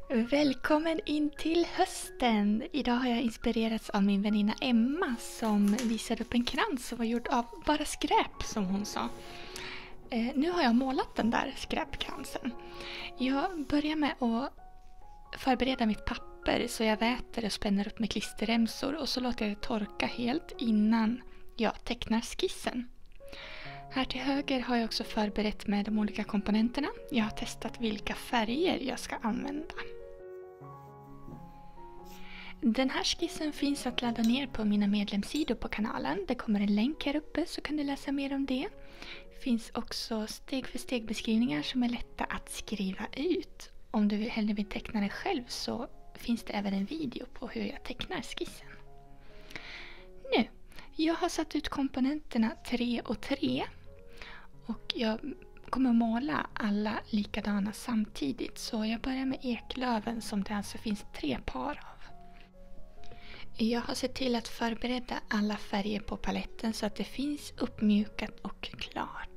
Välkommen in till hösten! Idag har jag inspirerats av min väninna Emma som visade upp en krans som var gjord av bara skräp, som hon sa. Nu har jag målat den där skräpkransen. Jag börjar med att förbereda mitt papper så jag väter och spänner upp med klisterremsor och så låter jag det torka helt innan jag tecknar skissen. Här till höger har jag också förberett med de olika komponenterna. Jag har testat vilka färger jag ska använda. Den här skissen finns att ladda ner på mina medlemssidor på kanalen. Det kommer en länk här uppe så kan du läsa mer om det. Det finns också steg för steg beskrivningar som är lätta att skriva ut. Om du hellre vill teckna det själv så finns det även en video på hur jag tecknar skissen. Nu, jag har satt ut komponenterna 3 och 3. Och jag kommer måla alla likadana samtidigt. Så jag börjar med eklöven som det alltså finns 3 par av. Jag har sett till att förbereda alla färger på paletten så att det finns uppmjukat och klart.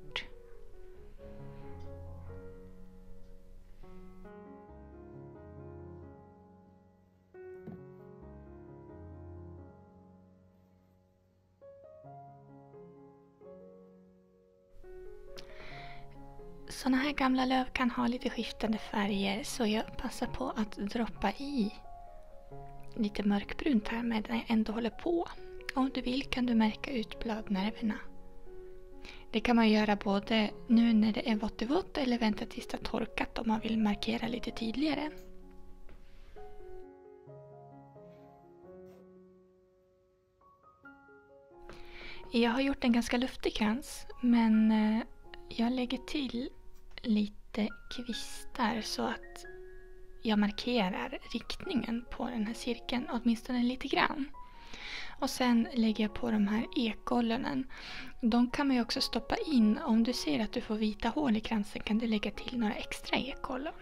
Såna här gamla löv kan ha lite skiftande färger så jag passar på att droppa i lite mörkbrunt här medan jag ändå håller på. Om du vill kan du märka ut bladnerverna. Det kan man göra både nu när det är vått i vått eller vänta tills det har torkat om man vill markera lite tydligare. Jag har gjort en ganska luftig krans men jag lägger till lite kvistar så att jag markerar riktningen på den här cirkeln åtminstone lite grann. Och sen lägger jag på de här ekollonen. De kan man ju också stoppa in. Om du ser att du får vita hål i kransen kan du lägga till några extra ekollon.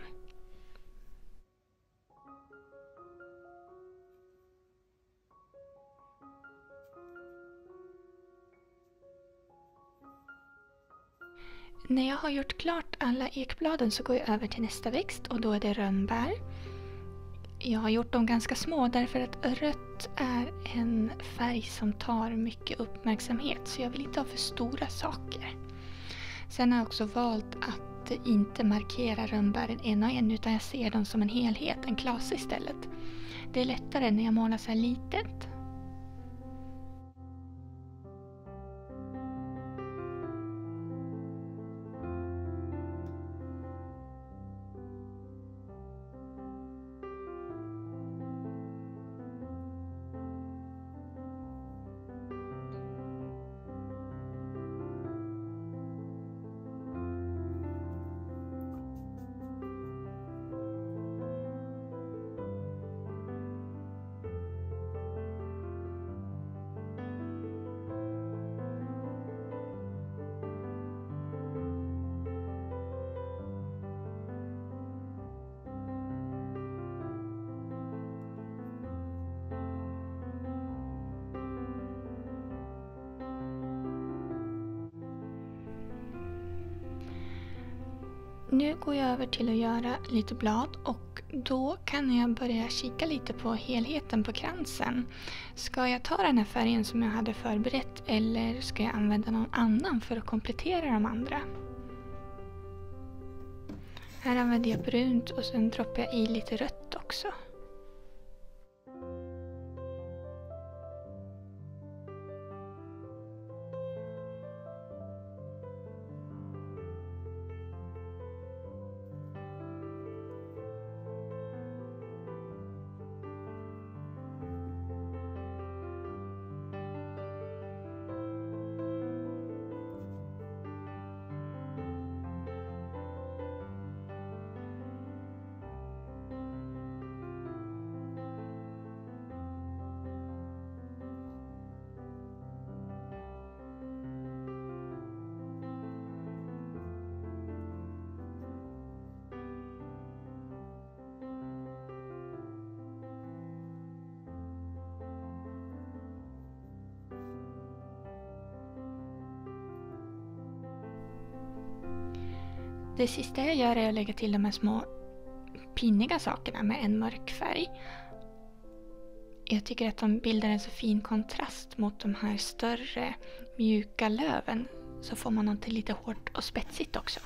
När jag har gjort klart alla ekbladen så går jag över till nästa växt och då är det rönnbär. Jag har gjort dem ganska små därför att rött är en färg som tar mycket uppmärksamhet så jag vill inte ha för stora saker. Sen har jag också valt att inte markera rönnbären en och en utan jag ser dem som en helhet, en klase istället. Det är lättare när jag målar så här litet. Nu går jag över till att göra lite blad och då kan jag börja kika lite på helheten på kransen. Ska jag ta den här färgen som jag hade förberett eller ska jag använda någon annan för att komplettera de andra? Här använder jag brunt och sen droppar jag i lite rött också. Det sista jag gör är att lägga till de här små pinniga sakerna med en mörk färg. Jag tycker att de bildar en så fin kontrast mot de här större mjuka löven, så får man något lite hårt och spetsigt också.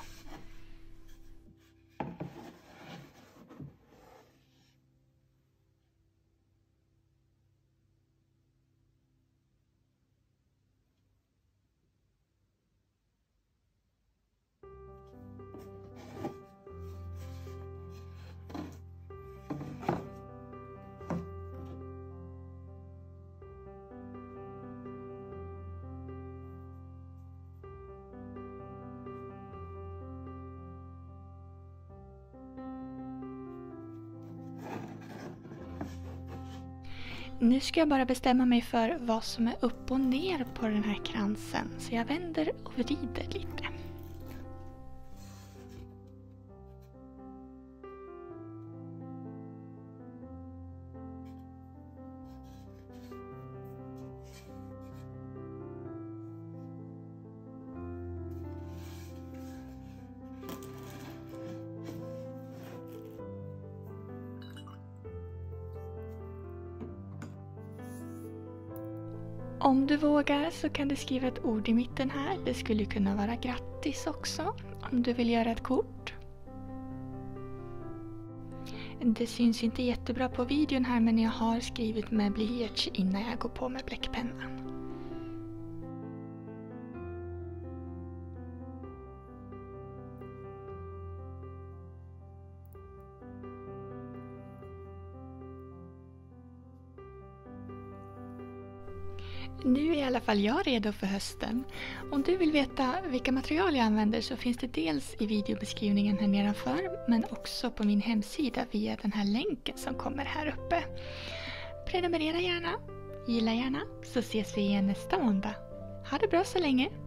Nu ska jag bara bestämma mig för vad som är upp och ner på den här kransen, så jag vänder och vrider lite. Om du vågar så kan du skriva ett ord i mitten här. Det skulle kunna vara grattis också, om du vill göra ett kort. Det syns inte jättebra på videon här, men jag har skrivit med blyerts innan jag går på med bläckpennan. Nu är i alla fall jag redo för hösten. Om du vill veta vilka material jag använder så finns det dels i videobeskrivningen här nedanför, men också på min hemsida via den här länken som kommer här uppe. Prenumerera gärna, gilla gärna, så ses vi igen nästa måndag. Ha det bra så länge!